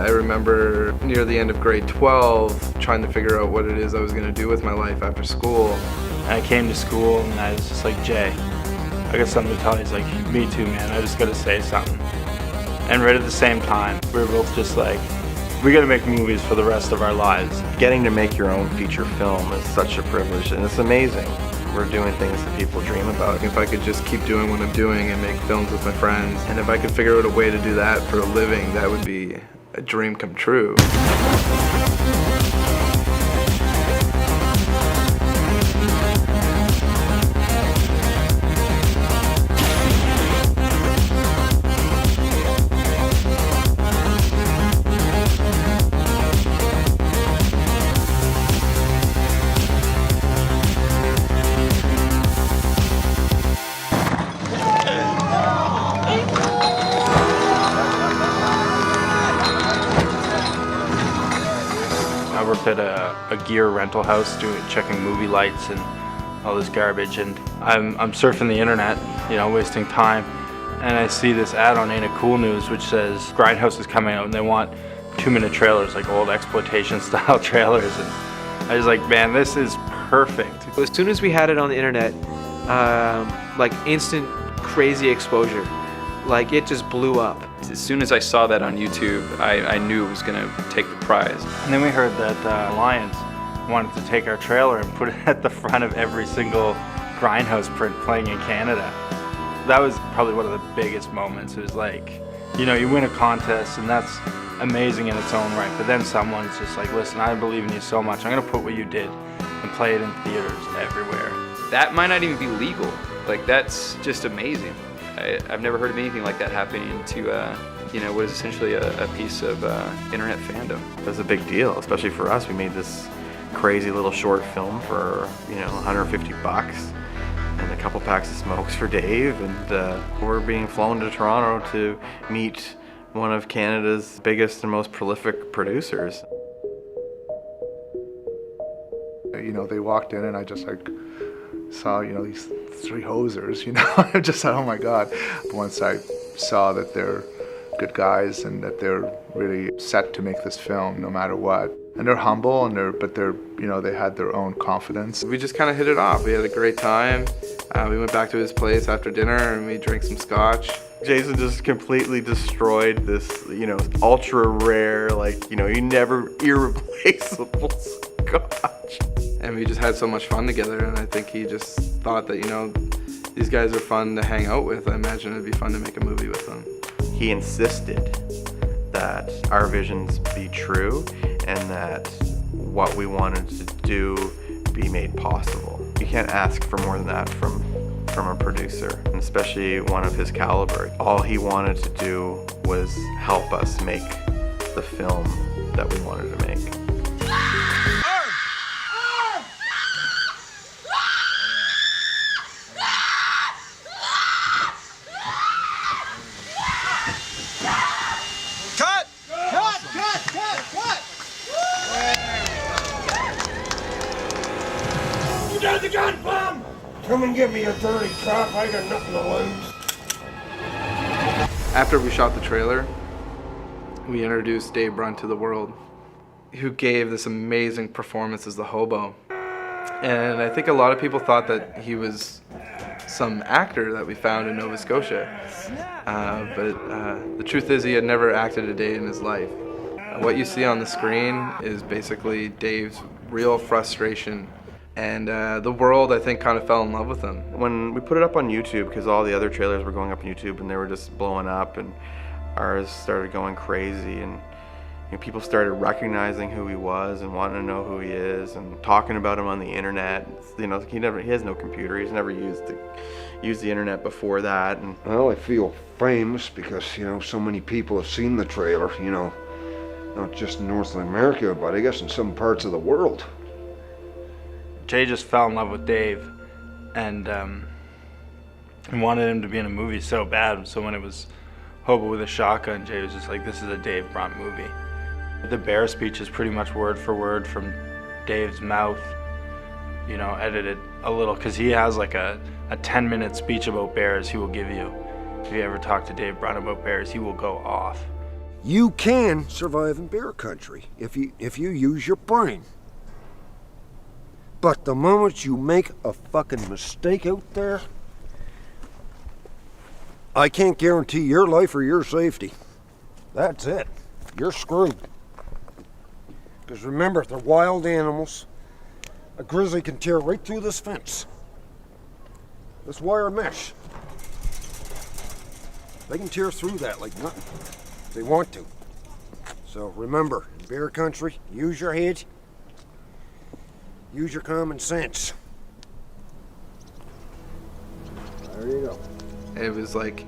I remember near the end of grade 12 trying to figure out what it is I was going to do with my life after school. And I came to school and I was just like, Jay, I got something to tell you. He's like, me too, man. I just got to say something. And right at the same time, we were both just like, we got to make movies for the rest of our lives. Getting to make your own feature film is such a privilege, and it's amazing. We're doing things that people dream about. If I could just keep doing what I'm doing and make films with my friends, and if I could figure out a way to do that for a living, that would be a dream come true. I worked at a gear rental house checking movie lights and all this garbage, and I'm surfing the internet, you know, wasting time, and I see this ad on Ain't It Cool News which says Grindhouse is coming out and they want 2-minute trailers, like old exploitation style trailers, and I was like, man, this is perfect. As soon as we had it on the internet, like instant crazy exposure, like it just blew up. As soon as I saw that on YouTube, I knew it was going to take the prize. And then we heard that Alliance wanted to take our trailer and put it at the front of every single Grindhouse print playing in Canada. That was probably one of the biggest moments. It was like, you know, you win a contest and that's amazing in its own right, but then someone's just like, listen, I believe in you so much, I'm going to put what you did and play it in theaters everywhere. That might not even be legal. Like, that's just amazing. I've never heard of anything like that happening to, you know, what is essentially a piece of internet fandom. It was a big deal, especially for us. We made this crazy little short film for, you know, $150 and a couple packs of smokes for Dave, and we're being flown to Toronto to meet one of Canada's biggest and most prolific producers. You know, they walked in and I just like saw, you know, these 3 hosers, you know. I just thought, oh my God. But once I saw that they're good guys and that they're really set to make this film no matter what. And they're humble and they're, you know, they had their own confidence. We just kind of hit it off. We had a great time. We went back to his place after dinner and we drank some scotch. Jason just completely destroyed this, you know, ultra rare, like, you know, you never irreplaceable scotch. And we just had so much fun together, and I think he just thought that, you know, these guys are fun to hang out with. I imagine it'd be fun to make a movie with them. He insisted that our visions be true and that what we wanted to do be made possible. You can't ask for more than that from a producer, and especially one of his caliber. All he wanted to do was help us make the film that we wanted to make. Got the gun, Bum! Come and get me a dirty cop. I got nothing to lose. After we shot the trailer, we introduced Dave Brunt to the world, who gave this amazing performance as the Hobo. And I think a lot of people thought that he was some actor that we found in Nova Scotia. But the truth is he had never acted a day in his life. What you see on the screen is basically Dave's real frustration. And the world, I think, kind of fell in love with him. When we put it up on YouTube, because all the other trailers were going up on YouTube and they were just blowing up, and ours started going crazy, and you know, people started recognizing who he was and wanting to know who he is and talking about him on the internet. You know, he has no computer. He's never used the internet before that. And well, I feel famous because, you know, so many people have seen the trailer, you know, not just in North America, but I guess in some parts of the world. Jay just fell in love with Dave and wanted him to be in a movie so bad. So when it was Hobo with a Shotgun, Jay was just like, this is a Dave Brunt movie. The bear speech is pretty much word for word from Dave's mouth, you know, edited a little, because he has like a 10-minute speech about bears he will give you. If you ever talk to Dave Brunt about bears, he will go off. You can survive in bear country if you use your brain. But the moment you make a fucking mistake out there, I can't guarantee your life or your safety. That's it. You're screwed. Because remember, they're wild animals. A grizzly can tear right through this fence. This wire mesh. They can tear through that like nothing. If they want to. So remember, in bear country, use your head. Use your common sense. There you go. It was like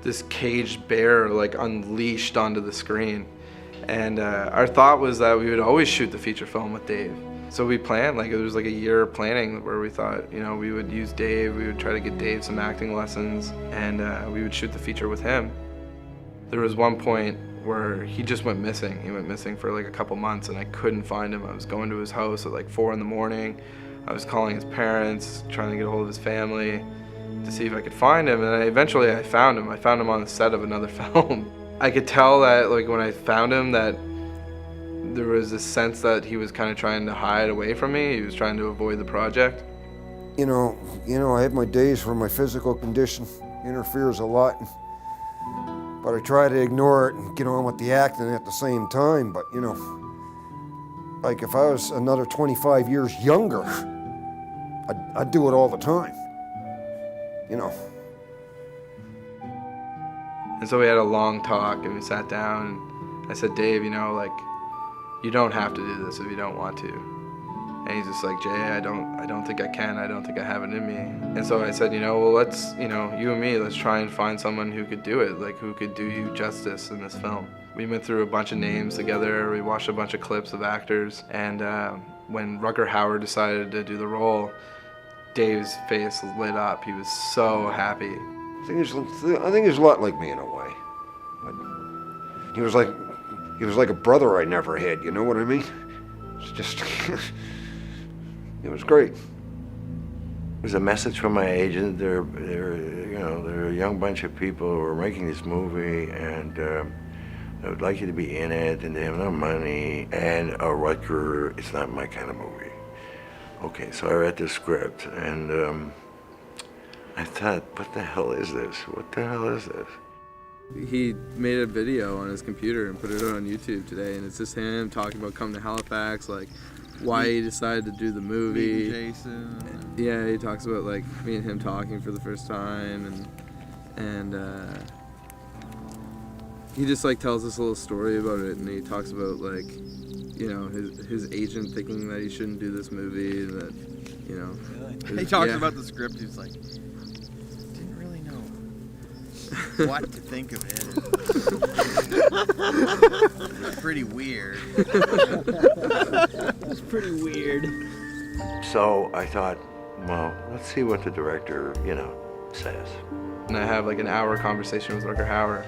this caged bear like unleashed onto the screen. And our thought was that we would always shoot the feature film with Dave. So we planned, like it was like a year of planning where we thought, you know, we would use Dave, we would try to get Dave some acting lessons, and we would shoot the feature with him. There was one point where he just went missing. He went missing for like a couple months and I couldn't find him. I was going to his house at like 4 in the morning. I was calling his parents, trying to get a hold of his family to see if I could find him. And eventually I found him. I found him on the set of another film. I could tell that like when I found him that there was this sense that he was kind of trying to hide away from me. He was trying to avoid the project. You know, I have my days where my physical condition interferes a lot. But I try to ignore it and get on with the acting at the same time. But, you know, like if I was another 25 years younger, I'd do it all the time. You know. And so we had a long talk and we sat down and I said, Dave, you know, like, you don't have to do this if you don't want to. And he's just like, Jay, I don't think I can. I don't think I have it in me. And so I said, you know, well, let's, you know, you and me, let's try and find someone who could do it, like who could do you justice in this film. We went through a bunch of names together. We watched a bunch of clips of actors. And when Rutger Hauer decided to do the role, Dave's face lit up. He was so happy. I think he's a lot like me in a way. He was like a brother I never had. You know what I mean? It's just. It was great. It was a message from my agent. They're a young bunch of people who are making this movie, and I would like you to be in it, and they have no money. And Rutger, it's not my kind of movie. Okay, so I read the script, and I thought, what the hell is this? What the hell is this? He made a video on his computer and put it on YouTube today, and it's just him talking about coming to Halifax, like why he decided to do the movie. Jason. Yeah, he talks about like me and him talking for the first time, and he just like tells this little story about it, and he talks about like, you know, his agent thinking that he shouldn't do this movie, and that, you know. Really? He talks about the script. He's like, didn't really know what to think of it. It's pretty weird. It's pretty weird. So I thought, well, let's see what the director, you know, says. And I have like an hour conversation with Rutger Hauer,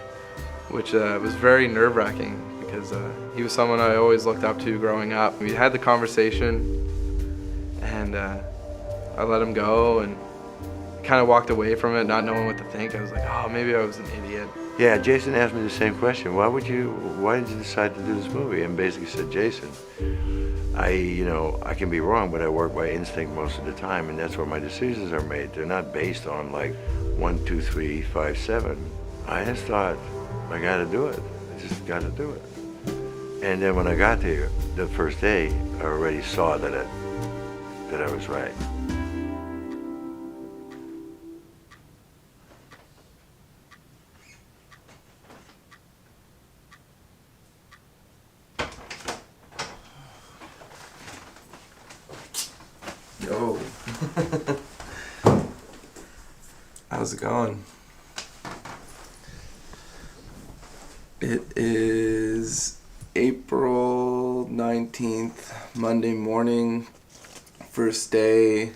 which was very nerve-wracking because he was someone I always looked up to growing up. We had the conversation, and I let him go and kind of walked away from it, not knowing what to think. I was like, oh, maybe I was an idiot. Yeah, Jason asked me the same question. Why did you decide to do this movie? And basically said, Jason, I can be wrong, but I work by instinct most of the time, and that's where my decisions are made. They're not based on like 1, 2, 3, 5, 7. I just thought, I gotta do it. I just gotta do it. And then when I got there, the first day, I already saw that I was right. Yo. How's it going? It is April 19th, Monday morning, first day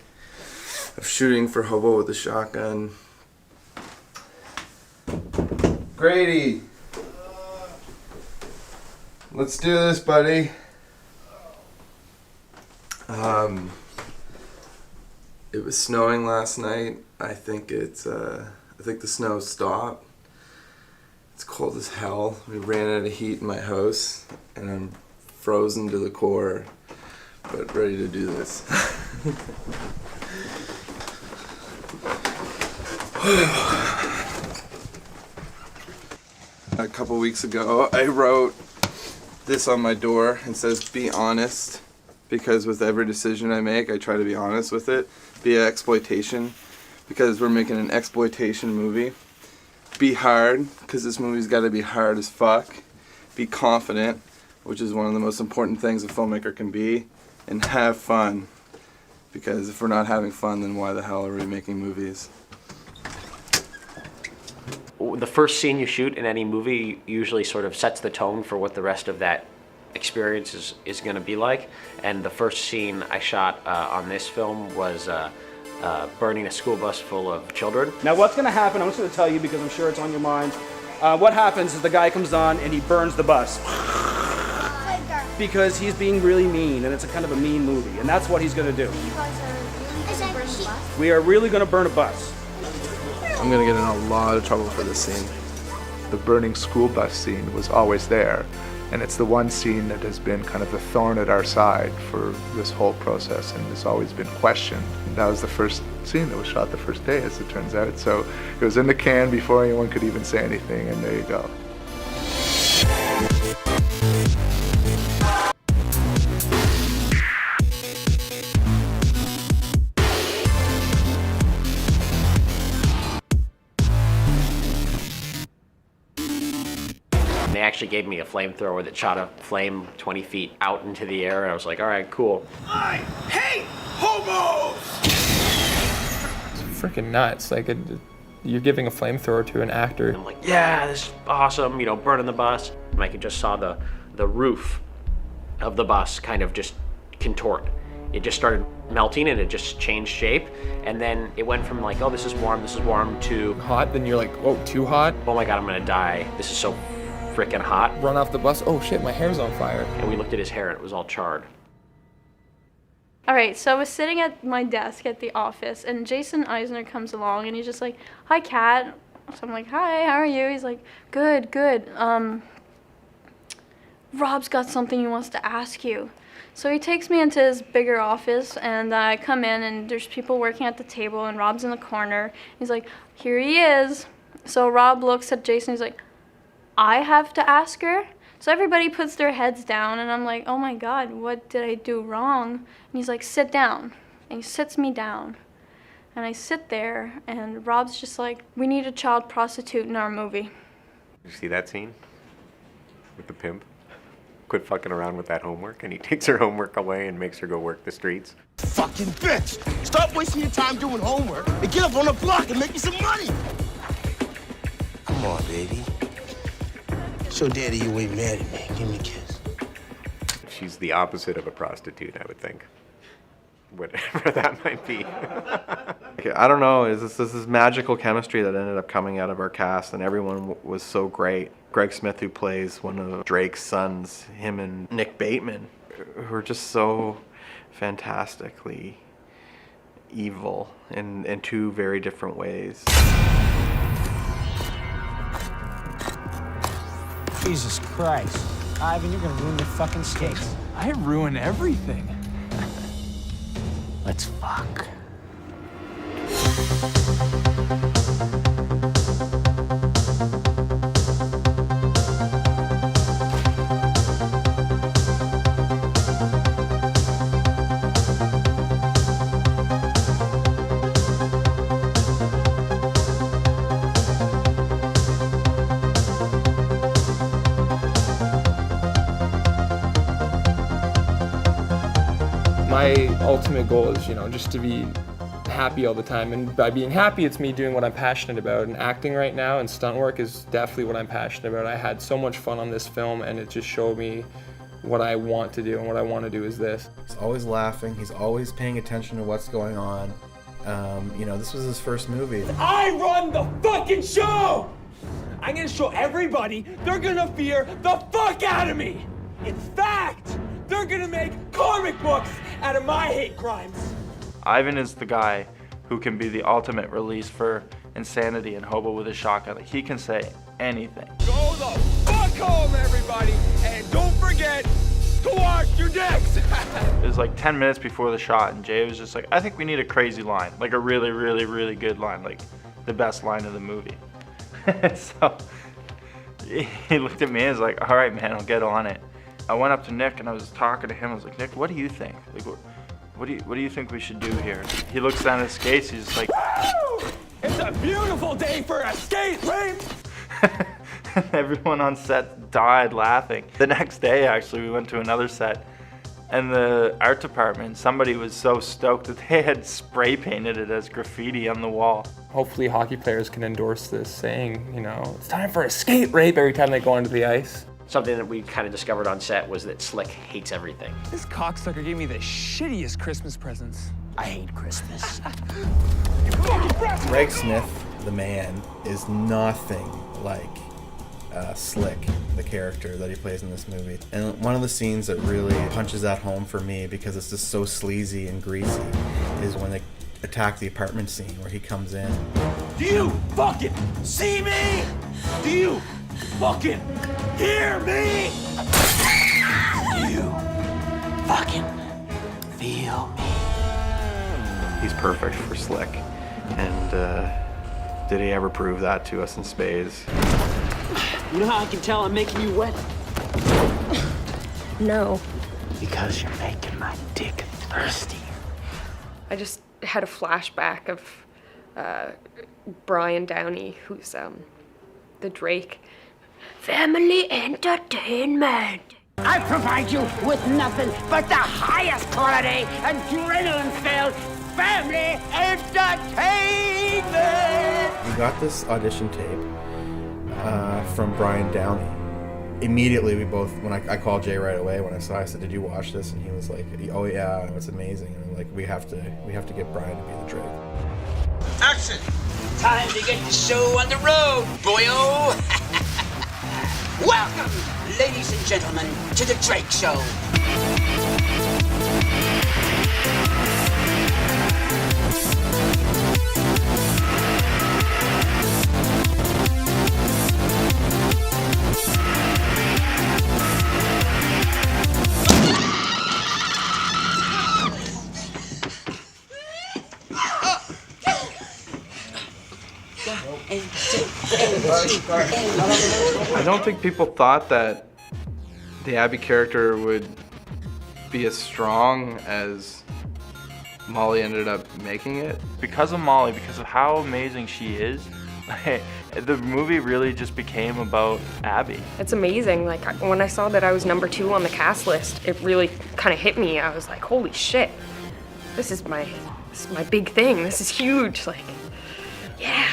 of shooting for Hobo with a shotgun. Grady! Let's do this, buddy. It was snowing last night. I think the snow stopped. It's cold as hell. We ran out of heat in my house, and I'm frozen to the core, but ready to do this. A couple weeks ago, I wrote this on my door. It says, "Be honest," because with every decision I make, I try to be honest with it. Be exploitation, because we're making an exploitation movie. Be hard, because this movie's got to be hard as fuck. Be confident, which is one of the most important things a filmmaker can be. And have fun, because if we're not having fun, then why the hell are we making movies? The first scene you shoot in any movie usually sort of sets the tone for what the rest of that experience is going to be like. And the first scene I shot on this film was burning a school bus full of children. Now what's going to happen, I'm just going to tell you because I'm sure it's on your mind. What happens is the guy comes on and he burns the bus. Because he's being really mean, and it's a kind of a mean movie, and that's what he's going to do. We are really going to burn a bus. I'm gonna get in a lot of trouble for this scene. The burning school bus scene was always there, and it's the one scene that has been kind of the thorn at our side for this whole process and has always been questioned. And that was the first scene that was shot the first day, as it turns out. So it was in the can before anyone could even say anything, and there you go. They actually gave me a flamethrower that shot a flame 20 feet out into the air, and I was like, all right, cool. I hate hobos! It's freaking nuts. Like, you're giving a flamethrower to an actor. I'm like, yeah, this is awesome, you know, burning the bus. And I just saw the roof of the bus kind of just contort. It just started melting and it just changed shape. And then it went from like, oh, this is warm, to hot. Then you're like, oh, too hot. Oh my God, I'm gonna die. This is so freaking hot. Run off the bus. Oh shit, my hair's on fire. And we looked at his hair and it was all charred. All right, so I was sitting at my desk at the office, and Jason Eisner comes along, and he's just like, "Hi, Kat." So I'm like, "Hi, how are you?" He's like, "Good, good. Rob's got something he wants to ask you." So he takes me into his bigger office, and I come in, and there's people working at the table, and Rob's in the corner. He's like, "Here he is." So Rob looks at Jason, he's like, "I have to ask her?" So everybody puts their heads down, and I'm like, oh my God, what did I do wrong? And he's like, "Sit down." And he sits me down. And I sit there, and Rob's just like, "We need a child prostitute in our movie." You see that scene? With the pimp? Quit fucking around with that homework, and he takes her homework away and makes her go work the streets. Fucking bitch! Stop wasting your time doing homework and get up on the block and make you some money! Come on, baby. Show Daddy you ain't mad at me. Give me a kiss. She's the opposite of a prostitute, I would think. Whatever that might be. Okay, I don't know, is this magical chemistry that ended up coming out of our cast, and everyone was so great. Greg Smith, who plays one of Drake's sons, him and Nick Bateman, who are just so fantastically evil in two very different ways. Jesus Christ. Ivan, you're gonna ruin your fucking skates. I ruin everything. Let's fuck. My ultimate goal is, just to be happy all the time. And by being happy, it's me doing what I'm passionate about. And acting right now and stunt work is definitely what I'm passionate about. I had so much fun on this film, and it just showed me what I want to do, and what I want to do is this. He's always laughing. He's always paying attention to what's going on. This was his first movie. I run the fucking show! I'm gonna show everybody they're gonna fear the fuck out of me! In fact, they're gonna make comic books out of my hate crimes. Ivan is the guy who can be the ultimate release for insanity and Hobo with a shotgun. Like, he can say anything. Go the fuck home, everybody, and don't forget to wash your dicks. It was like 10 minutes before the shot, and Jay was just like, I think we need a crazy line, like a really, really, really good line, like the best line of the movie. So he looked at me and was like, all right, man, I'll get on it. I went up to Nick and I was talking to him. I was like, Nick, what do you think? Like, what do you think we should do here? He looks down at his skates. He's just like, It's a beautiful day for a skate race. everyone on set died laughing. The next day, actually, we went to another set, and the art department, somebody was so stoked that they had spray painted it as graffiti on the wall. Hopefully hockey players can endorse this, saying, you know, it's time for a skate rape every time they go onto the ice. Something that we kind of discovered on set was that Slick hates everything. This cocksucker gave me the shittiest Christmas presents. I hate Christmas. Greg Smith, the man, is nothing like Slick, the character that he plays in this movie. And one of the scenes that really punches that home for me, because it's just so sleazy and greasy, is when they attack the apartment scene where he comes in. Do you fucking see me? Do you fucking hear me? Do you fucking feel me? He's perfect for Slick. And did he ever prove that to us in spades? You know how I can tell I'm making you wet? No. Because you're making my dick thirsty. I just had a flashback of Brian Downey, who's the Drake. Family entertainment. I provide you with nothing but the highest quality, adrenaline-filled family entertainment! We got this audition tape from Brian Downey. Immediately, we both, when I called Jay right away when I saw it, I said, did you watch this? And he was like, oh yeah, it's amazing. And I'm like, we have to get Brian to be the Drake. Action! Time to get the show on the road, boyo! Welcome, ladies and gentlemen, to the Drake Show. I don't think people thought that the Abby character would be as strong as Molly ended up making it. Because of Molly, because of how amazing she is, the movie really just became about Abby. It's amazing. Like, when I saw that I was number 2 on the cast list, it really kind of hit me. I was like, holy shit, this is my big thing. This is huge. Like, yeah.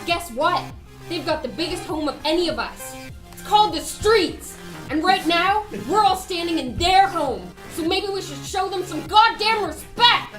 Guess what? They've got the biggest home of any of us. It's called the streets. And right now, we're all standing in their home. So maybe we should show them some goddamn respect.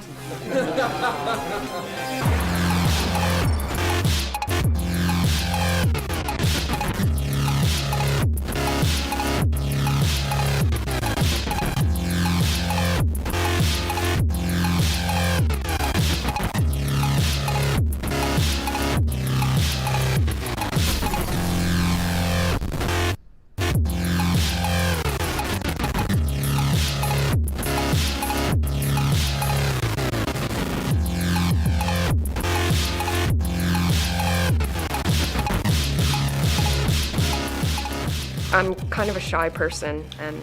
I'm kind of a shy person, and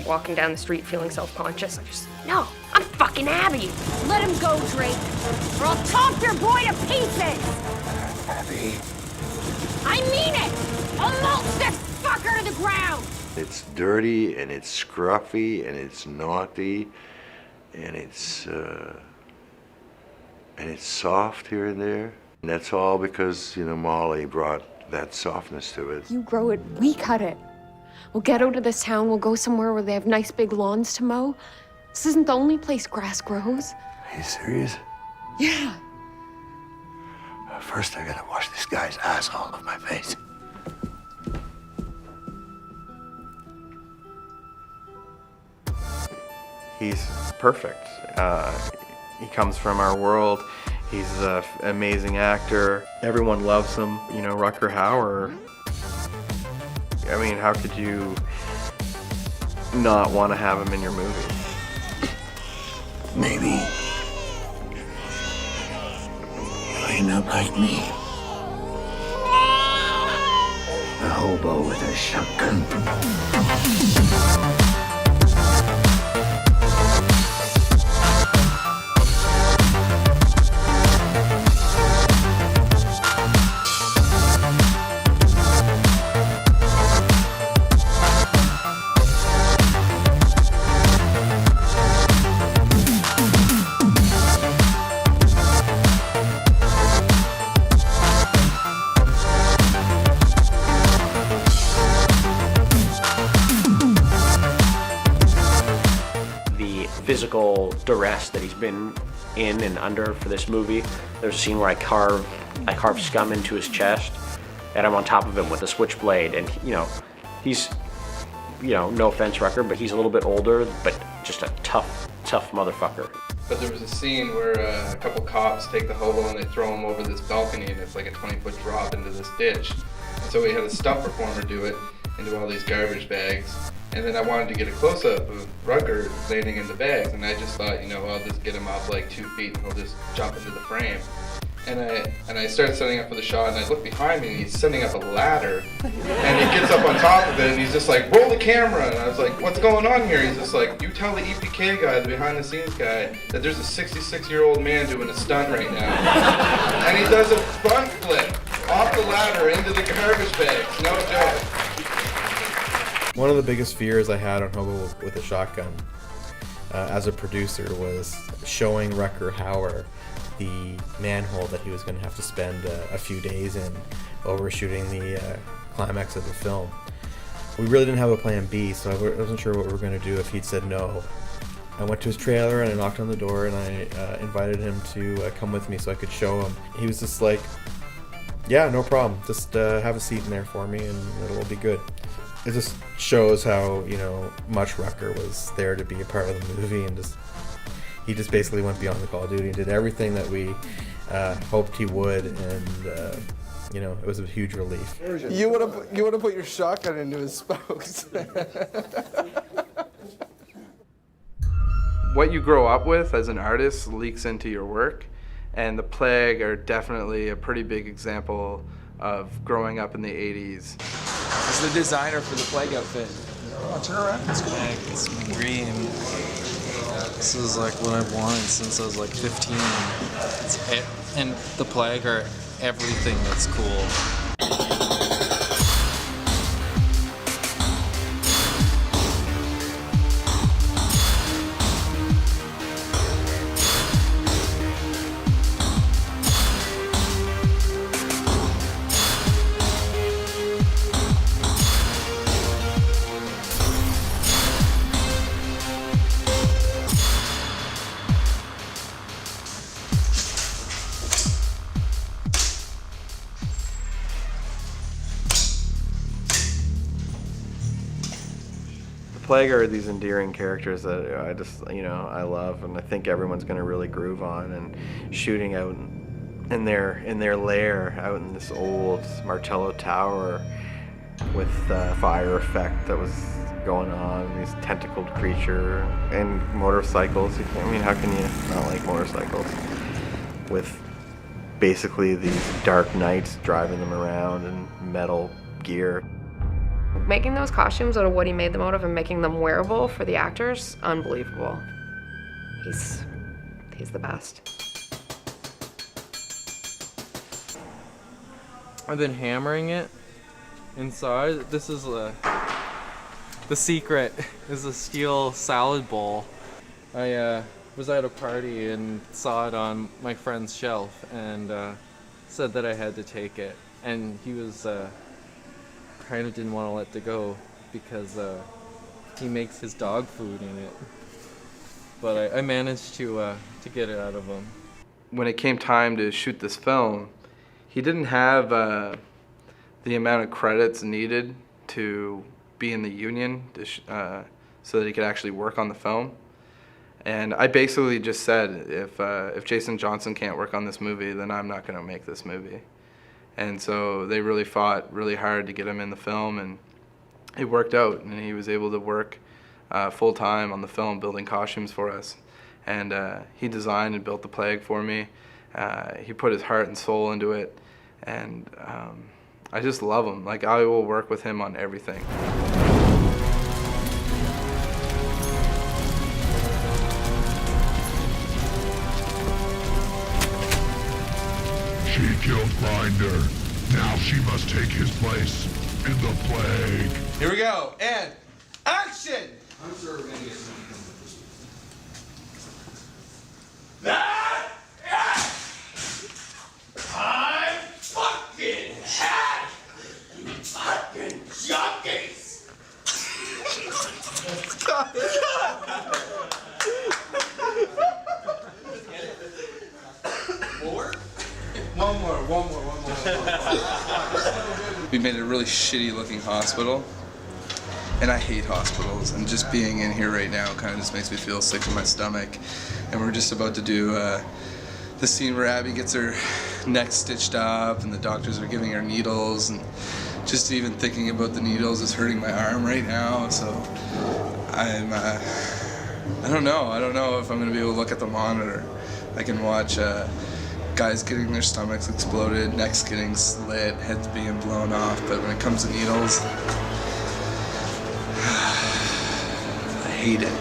walking down the street feeling self-conscious, no, I'm fucking Abby. Let him go, Drake, or I'll chomp your boy to pieces. Abby. I mean it. I'll mulch this fucker to the ground. It's dirty and it's scruffy and it's naughty and it's soft here and there. And that's all because, you know, Molly brought that softness to it. You grow it, we cut it. We'll get out of this town, we'll go somewhere where they have nice big lawns to mow. This isn't the only place grass grows. Are you serious? Yeah. First, I gotta wash this guy's ass all off my face. He's perfect. He comes from our world. He's an amazing actor. Everyone loves him. You know, Rutger Hauer. I mean, how could you not want to have him in your movie? Maybe you'll end up like me. A hobo with a shotgun. Physical duress that he's been in and under for this movie. There's a scene where I carve scum into his chest, and I'm on top of him with a switchblade, and he's no offense, Rucker, but he's a little bit older, but just a tough motherfucker. But there was a scene where a couple cops take the hobo and they throw him over this balcony, and it's like a 20-foot drop into this ditch. And so we had a stunt performer do it into all these garbage bags. And then I wanted to get a close-up of Rutger landing in the bags, and I just thought, I'll just get him up like 2 feet and he'll just jump into the frame. And I started setting up for the shot, and I look behind me and he's setting up a ladder, and he gets up on top of it and he's just like, roll the camera, and I was like, what's going on here? He's just like, you tell the EPK guy, the behind-the-scenes guy, that there's a 66-year-old man doing a stunt right now. And he does a front flip off the ladder into the garbage bags, no joke. One of the biggest fears I had on Hobo with a Shotgun as a producer was showing Rutger Hauer the manhole that he was going to have to spend a few days in while we're shooting the climax of the film. We really didn't have a plan B, so I wasn't sure what we were going to do if he'd said no. I went to his trailer and I knocked on the door and I invited him to come with me so I could show him. He was just like, yeah, no problem, just have a seat in there for me and it'll be good. It just shows how, much Rutger was there to be a part of the movie, and he just basically went beyond the call of duty and did everything that we hoped he would, and it was a huge relief. You would have put your shotgun into his spokes. What you grow up with as an artist leaks into your work, and The Plague are definitely a pretty big example of growing up in the 80s. He's the designer for the Plague outfit. Oh, turn around. It's my dream. This is like what I've wanted since I was like 15. And the Plague are everything that's cool. Plague are these endearing characters that I just, I love, and I think everyone's going to really groove on. And shooting out in their lair, out in this old Martello Tower, with fire effect that was going on, these tentacled creature, and motorcycles. I mean, how can you not like motorcycles? With basically these dark knights driving them around in metal gear. Making those costumes out of what he made them out of and making them wearable for the actors, unbelievable. He's the best. I've been hammering it inside. This is the secret. Is a steel salad bowl. I was at a party and saw it on my friend's shelf and said that I had to take it, and he was kind of didn't want to let it go because he makes his dog food in it. But I managed to get it out of him. When it came time to shoot this film, he didn't have the amount of credits needed to be in the union so that he could actually work on the film. And I basically just said, if Jason Johnson can't work on this movie, then I'm not going to make this movie. And so they really fought really hard to get him in the film, and it worked out. And he was able to work full time on the film, building costumes for us. And he designed and built the plague for me. He put his heart and soul into it, and I just love him. Like, I will work with him on everything. She killed Grinder. Now she must take his place in the plague. Here we go, and action! I'm sure we're gonna get some. I'm fucking had you fucking junkies! One more. We made a really shitty looking hospital, and I hate hospitals, and just being in here right now kind of just makes me feel sick in my stomach. And we're just about to do the scene where Abby gets her neck stitched up and the doctors are giving her needles, and just even thinking about the needles is hurting my arm right now. So I don't know if I'm gonna be able to look at the monitor. I can watch guys getting their stomachs exploded, necks getting slit, heads being blown off, but when it comes to needles, I hate it.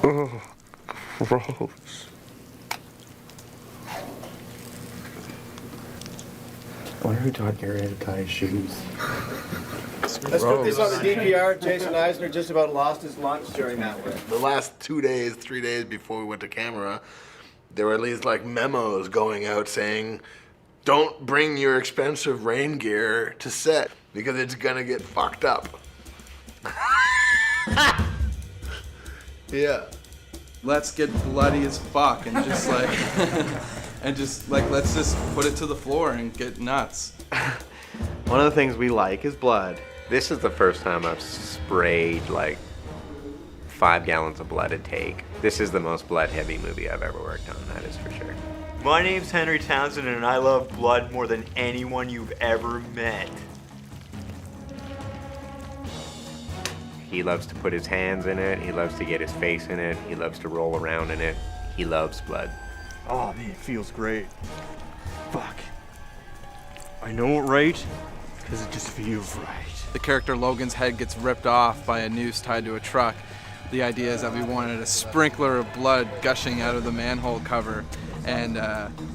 Oh, gross. I wonder who taught Gary how to tie his shoes. Let's put this on the DPR. Jason Eisner just about lost his lunch during that one. The last 2 days, 3 days before we went to camera, there were at least like memos going out saying, don't bring your expensive rain gear to set because it's gonna get fucked up. Yeah. Let's get bloody as fuck and just like, let's just put it to the floor and get nuts. One of the things we like is blood. This is the first time I've sprayed like 5 gallons of blood a take. This is the most blood-heavy movie I've ever worked on, that is for sure. My name's Henry Townsend, and I love blood more than anyone you've ever met. He loves to put his hands in it, he loves to get his face in it, he loves to roll around in it. He loves blood. Oh man, it feels great. Fuck. I know it right, because it just feels right. The character Logan's head gets ripped off by a noose tied to a truck. The idea is that we wanted a sprinkler of blood gushing out of the manhole cover. And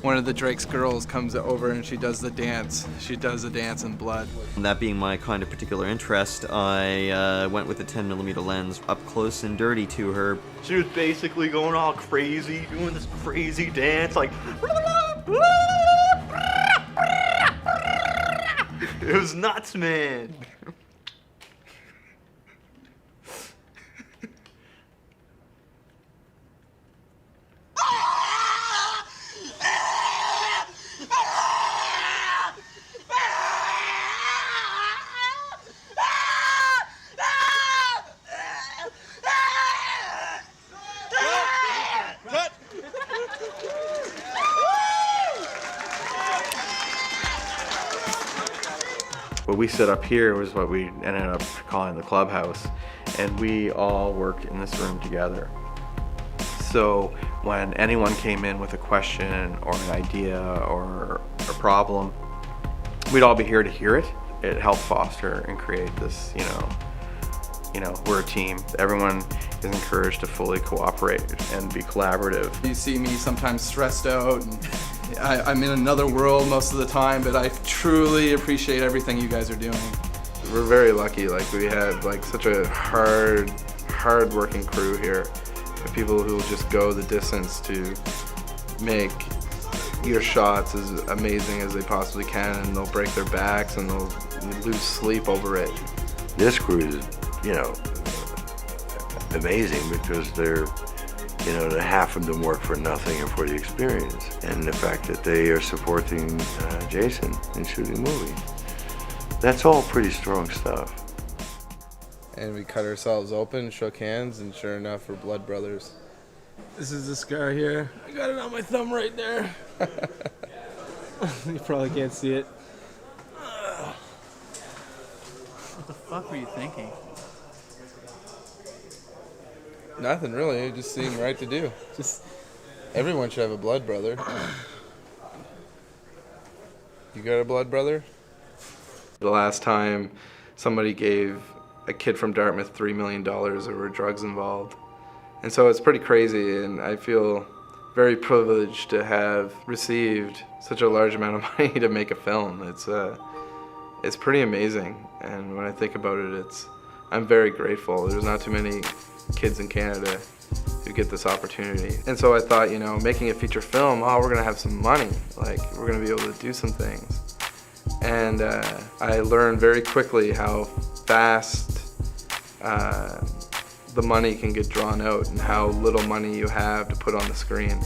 one of the Drake's girls comes over and she does the dance. She does a dance in blood. And that being my kind of particular interest, I went with a 10mm lens up close and dirty to her. She was basically going all crazy, doing this crazy dance, like... It was nuts, man. What we set up here was what we ended up calling the clubhouse, and we all worked in this room together. So when anyone came in with a question or an idea or a problem, we'd all be here to hear it. It helped foster and create this, you know, we're a team. Everyone is encouraged to fully cooperate and be collaborative. You see me sometimes stressed out, and I'm in another world most of the time, but I truly appreciate everything you guys are doing. We're very lucky. Like, we have like such a hard working crew here. People who will just go the distance to make your shots as amazing as they possibly can, and they'll break their backs and they'll lose sleep over it. This crew is, you know, amazing because they're, you know, half of them work for nothing and for the experience. And the fact that they are supporting Jason in shooting the movie. That's all pretty strong stuff. And we cut ourselves open, shook hands, and sure enough, we're blood brothers. This is the scar here. I got it on my thumb right there. You probably can't see it. What the fuck were you thinking? Nothing really, it just seemed right to do. Just everyone should have a blood brother. You got a blood brother? The last time somebody gave a kid from Dartmouth $3 million, there were drugs involved. And so it's pretty crazy, and I feel very privileged to have received such a large amount of money to make a film. It's pretty amazing, and when I think about it, I'm very grateful. There's not too many kids in Canada who get this opportunity. And so I thought, you know, making a feature film, we're gonna have some money, like we're gonna be able to do some things. And I learned very quickly how fast the money can get drawn out and how little money you have to put on the screen.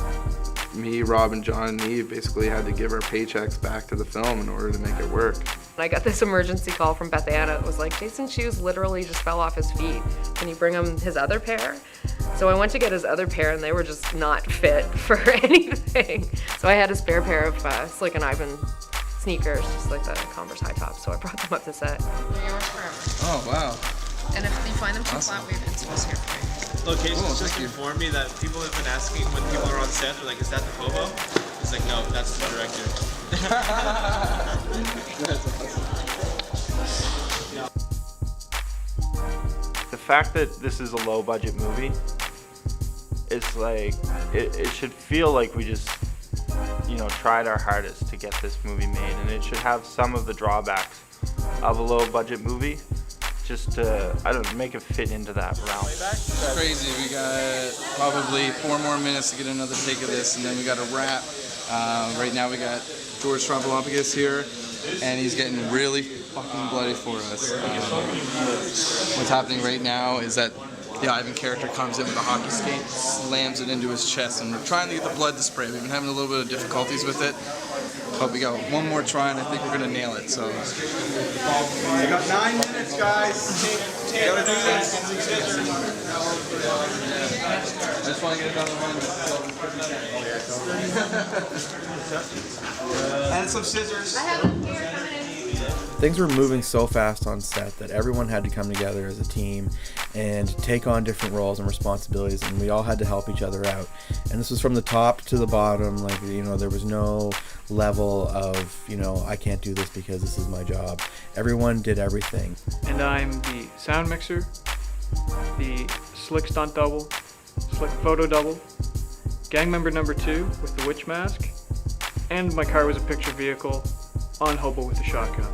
Me, Rob, and John and Eve basically had to give our paychecks back to the film in order to make it work. I got this emergency call from Beth Anna. It was like, Jason's shoes literally just fell off his feet. Can you bring him his other pair? So I went to get his other pair and they were just not fit for anything. So I had a spare pair of Slick and Ivan sneakers, just like the Converse high tops. So I brought them up to set. They're yours forever. Oh, wow. And if you find them too flat, we have insoles here for you. Locations just informed me that people have been asking when people are on set, they're like, is that the Hobo? It's like, no, that's the director. The fact that this is a low budget movie, it's like, it should feel like we just, you know, tried our hardest to get this movie made, and it should have some of the drawbacks of a low budget movie, just to, I don't know, make it fit into that realm. It's crazy. We got probably 4 more minutes to get another take of this, and then we got a wrap. Right now we got George Strombolopoulos here, and he's getting really fucking bloody for us. What's happening right now is that the Ivan character comes in with a hockey skate, slams it into his chest, and we're trying to get the blood to spray. We've been having a little bit of difficulties with it, but we got one more try, and I think we're gonna nail it. So. We got 9 minutes, guys. You gotta do this. I just want to get it on the run. And some scissors. Things were moving so fast on set that everyone had to come together as a team and take on different roles and responsibilities, and we all had to help each other out. And this was from the top to the bottom, like, you know, there was no level of, you know, I can't do this because this is my job. Everyone did everything. And I'm the sound mixer, the Slick stunt double, Slick photo double, gang member number 2 with the witch mask, and my car was a picture vehicle on Hobo with a shotgun.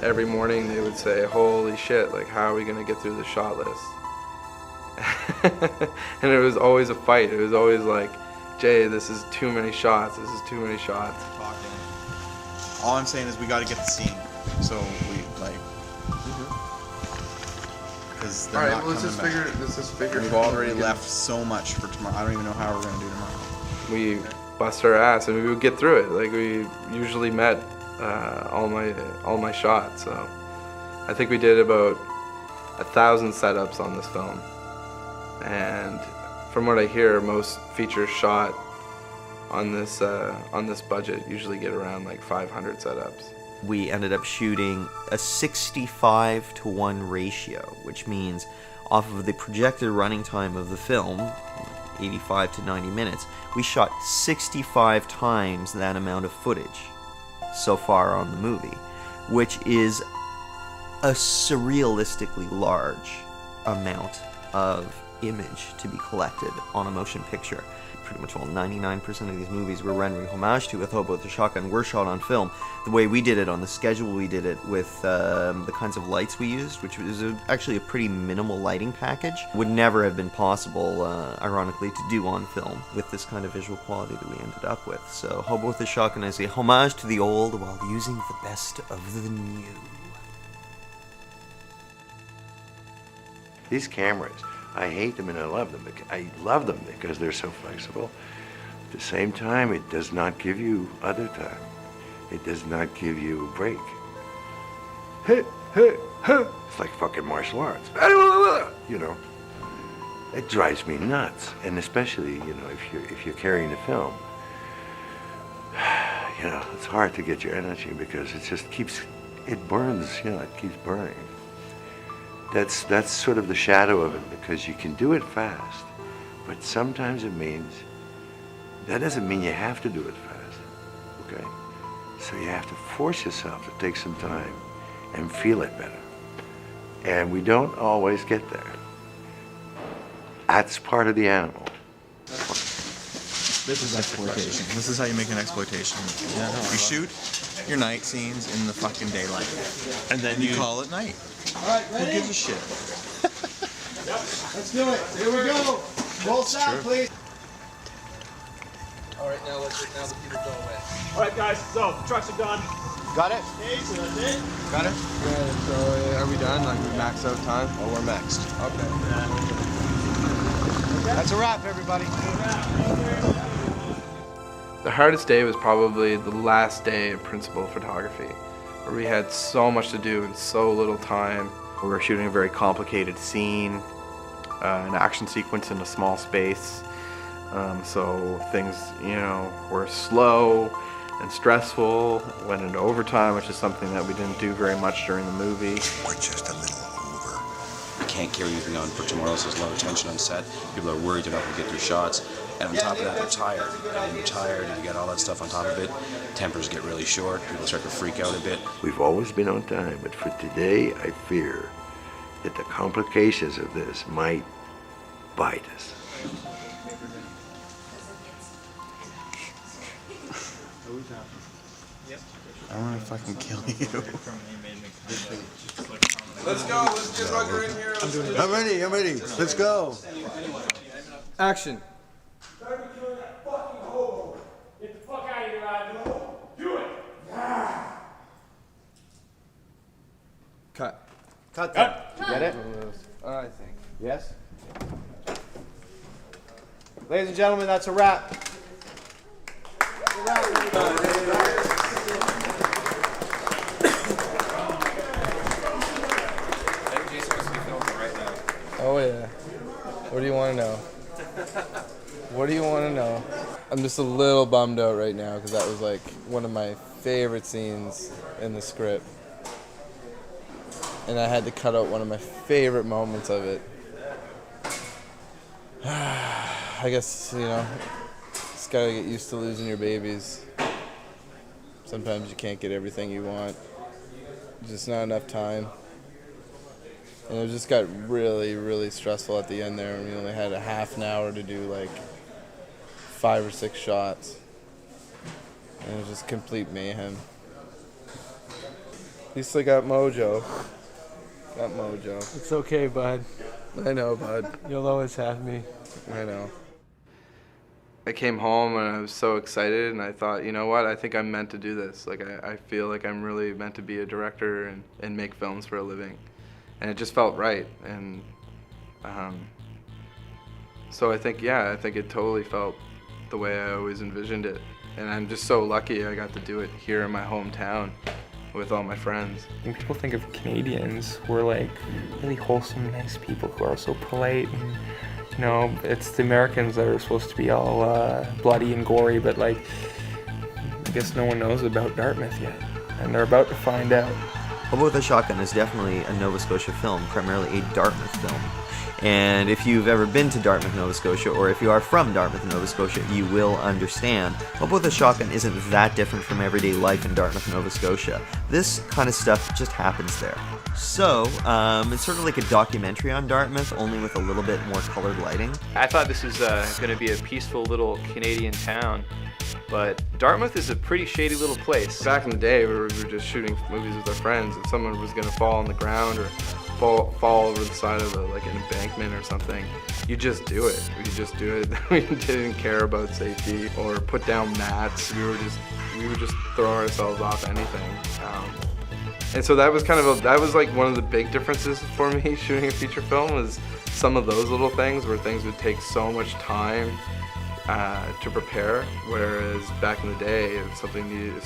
Every morning they would say, holy shit, like, how are we gonna get through the shot list? And it was always a fight. It was always like, Jay, this is too many shots, this is too many shots. All I'm saying is we got to get the scene. So we, like, because they're not coming back. let's just figure. We've already left so much for tomorrow. I don't even know how we're going to do tomorrow. We bust our ass and we would get through it. Like, we usually met all my shots. So I think we did about 1,000 setups on this film. And from what I hear, most features shot on this budget usually get around like 500 setups. We ended up shooting a 65-to-1 ratio, which means off of the projected running time of the film, 85 to 90 minutes, we shot 65 times that amount of footage so far on the movie, which is a surrealistically large amount of image to be collected on a motion picture. Pretty much all 99% of these movies we're rendering homage to with Hobo with a Shotgun were shot on film. The way we did it on the schedule, we did it with the kinds of lights we used, which was actually a pretty minimal lighting package. Would never have been possible, ironically, to do on film with this kind of visual quality that we ended up with. So Hobo with a Shotgun is a homage to the old while using the best of the new. These cameras, I hate them and I love them. I love them because they're so flexible. At the same time, it does not give you other time. It does not give you a break. It's like fucking martial arts. You know, it drives me nuts. And especially, you know, if you're carrying the film, you know, it's hard to get your energy because it just keeps, it burns, you know, it keeps burning. That's sort of the shadow of it, because you can do it fast, but sometimes it means, that doesn't mean you have to do it fast, okay? So you have to force yourself to take some time and feel it better. And we don't always get there. That's part of the animal. This is exploitation. This is how you make an exploitation movie. Yeah, you shoot your night scenes in the fucking daylight, and then you call it night. All right, Who ready? gives a shit? Let's do it. Here we go. Roll sound, please. All right, now the people go away. All right, guys. So the trucks are done. Got it? Okay, so that's it. Got it? Yeah, so are we done? Like, we maxed out time? Oh, we're maxed. Okay. That's a wrap, everybody. The hardest day was probably the last day of principal photography, where we had so much to do in so little time. We were shooting a very complicated scene, an action sequence in a small space. So things, you know, were slow and stressful, went into overtime, which is something that we didn't do very much during the movie. We're just a little over. You can't carry anything on for tomorrow, so there's a lot of tension on set. People are worried they're not going to get their shots. And on top of that, they're tired. And when you're tired and you got all that stuff on top of it, tempers get really short. People start to freak out a bit. We've always been on time, but for today, I fear that the complications of this might bite us. I want to fucking kill you. Let's go. Let's get Rugger in here. I'm ready. Let's go. Action. Get the fuck out of here, Adam. Do it. Cut. Cut that. You get it? I think. Yes? Ladies and gentlemen, that's a wrap. Oh yeah. What do you want to know? What do you want to know? I'm just a little bummed out right now because that was like one of my favorite scenes in the script. And I had to cut out one of my favorite moments of it. I guess, you know, just gotta get used to losing your babies. Sometimes you can't get everything you want. Just not enough time. And it just got really, really stressful at the end there. We only had a half an hour to do like 5 or 6 shots. And it was just complete mayhem. He still got mojo. Got mojo. It's okay, bud. I know, bud. You'll always have me. I know. I came home and I was so excited, and I thought, you know what, I think I'm meant to do this. Like, I feel like I'm really meant to be a director and make films for a living. And it just felt right. And so I think it totally felt the way I always envisioned it. And I'm just so lucky I got to do it here in my hometown with all my friends. When people think of Canadians, we're like really wholesome, nice people who are so polite, and you know, it's the Americans that are supposed to be all bloody and gory, but like, I guess no one knows about Dartmouth yet, and they're about to find out. Hobo with a Shotgun is definitely a Nova Scotia film, primarily a Dartmouth film. And if you've ever been to Dartmouth, Nova Scotia, or if you are from Dartmouth, Nova Scotia, you will understand. Hobo with a Shotgun isn't that different from everyday life in Dartmouth, Nova Scotia. This kind of stuff just happens there. So, it's sort of like a documentary on Dartmouth, only with a little bit more colored lighting. I thought this was going to be a peaceful little Canadian town, but Dartmouth is a pretty shady little place. Back in the day, we were just shooting movies with our friends. If someone was going to fall on the ground or fall over the side of like an embankment or something, you just do it. We just do it. We didn't care about safety or put down mats. We would just throw ourselves off anything. And so that was that was like one of the big differences for me shooting a feature film, was some of those little things where things would take so much time to prepare, whereas back in the day, if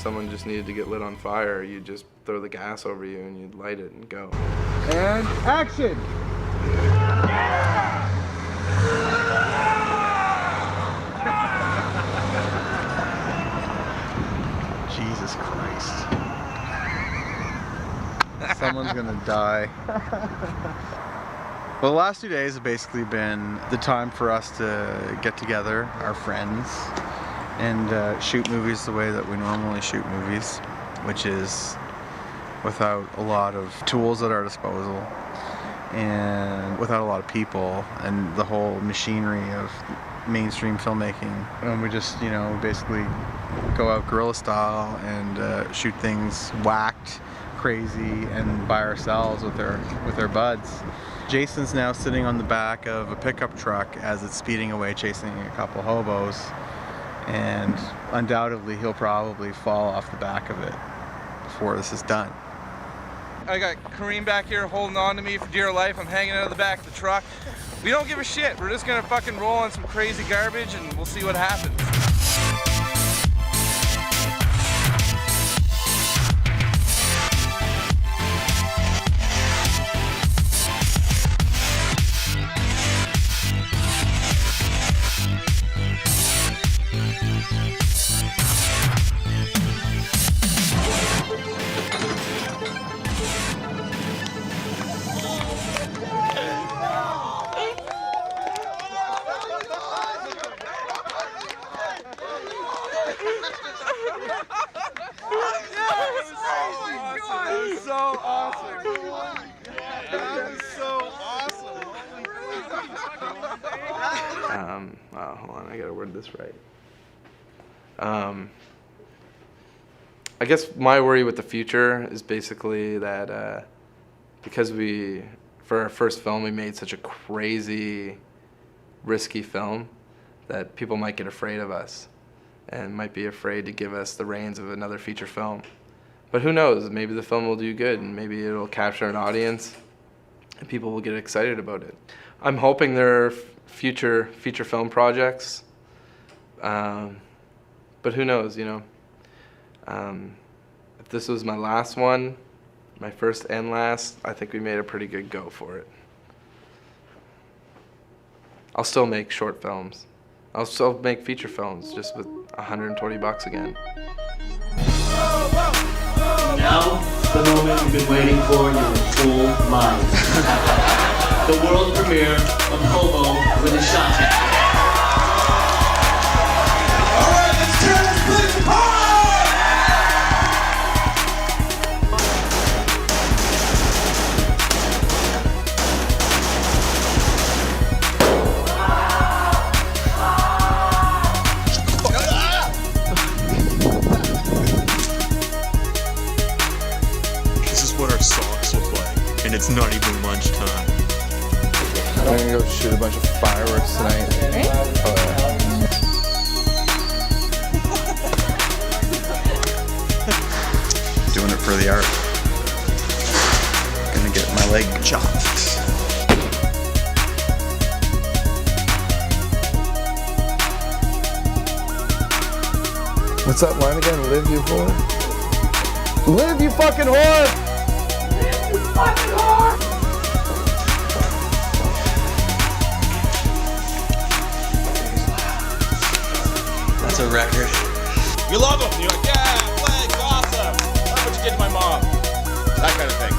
someone just needed to get lit on fire, you'd just throw the gas over you and you'd light it and go. And action! Jesus Christ. Someone's gonna die. Well, the last 2 days have basically been the time for us to get together, our friends, and shoot movies the way that we normally shoot movies, which is without a lot of tools at our disposal and without a lot of people and the whole machinery of mainstream filmmaking. And we just, basically go out guerrilla style and shoot things whacked, crazy, and by ourselves with our buds. Jason's now sitting on the back of a pickup truck as it's speeding away, chasing a couple hobos, and undoubtedly he'll probably fall off the back of it before this is done. I got Kareem back here holding on to me for dear life. I'm hanging out of the back of the truck. We don't give a shit. We're just gonna fucking roll on some crazy garbage and we'll see what happens. Hold on, I gotta word this right. I guess my worry with the future is basically that because for our first film, we made such a crazy, risky film that people might get afraid of us and might be afraid to give us the reins of another feature film. But who knows, maybe the film will do good and maybe it'll capture an audience and people will get excited about it. I'm hoping there are future feature film projects, but who knows, if this was my last one, my first and last, I think we made a pretty good go for it. I'll still make short films. I'll still make feature films, just with $120 again. Now, the moment you've been waiting for in your full mind. The world premiere of Hobo with a Shotgun. Alright, let's tear this place apart! This is what our socks look like, and it's not even lunchtime. I'm gonna go shoot a bunch of fireworks tonight. Oh, yeah. Doing it for the art. Gonna get my leg chopped. What's that line again? Live, you whore? Live, you fucking whore! Live, you fucking whore! That's a record. You love them. You're like, yeah, flags, awesome. That's what you did to my mom. That kind of thing.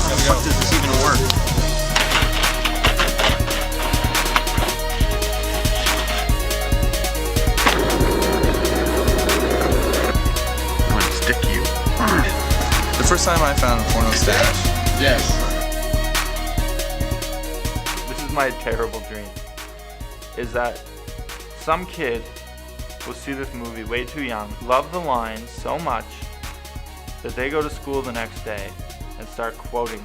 How the fuck does this even work? found a porno stash. Yes. This is my terrible dream, is that some kid will see this movie way too young, love the lines so much that they go to school the next day and start quoting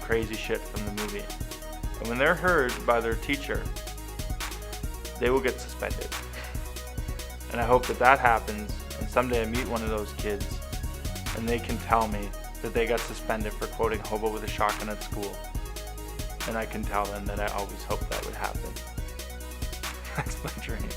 crazy shit from the movie. And when they're heard by their teacher, they will get suspended. And I hope that that happens, and someday I meet one of those kids and they can tell me that they got suspended for quoting Hobo with a Shotgun at school. And I can tell them that I always hoped that would happen. That's my dream.